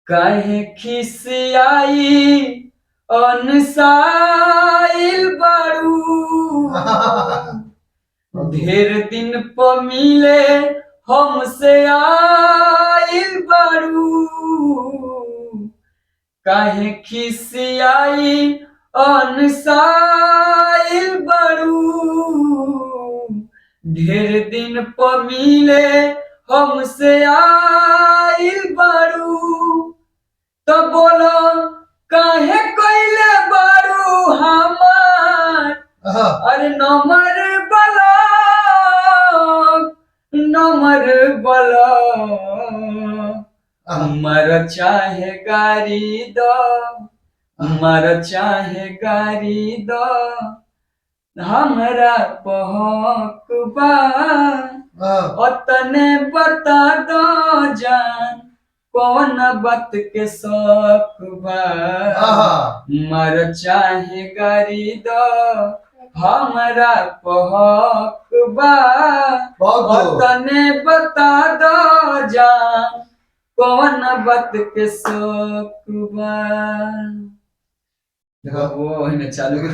काहे खिसियाई अनसाइल बारू ढेर दिन प मिले हमसे आइल बारू काहे खिसियाई अनसाइल बारू ढेर दिन प मिले हमसे आइल बारू तो बोलो काहे कइले बारू हमार अरे नंबर ब्लॉक मर चाहे गारी दो मर चाहे गारी दो हमरा पहक बा ओतने बता दो जान कौन बात के शौक बा मर चाहे गारी दो हमरा पहक बा ओतने बता दो जान कौन बात के शौक बा। देखो वो चालू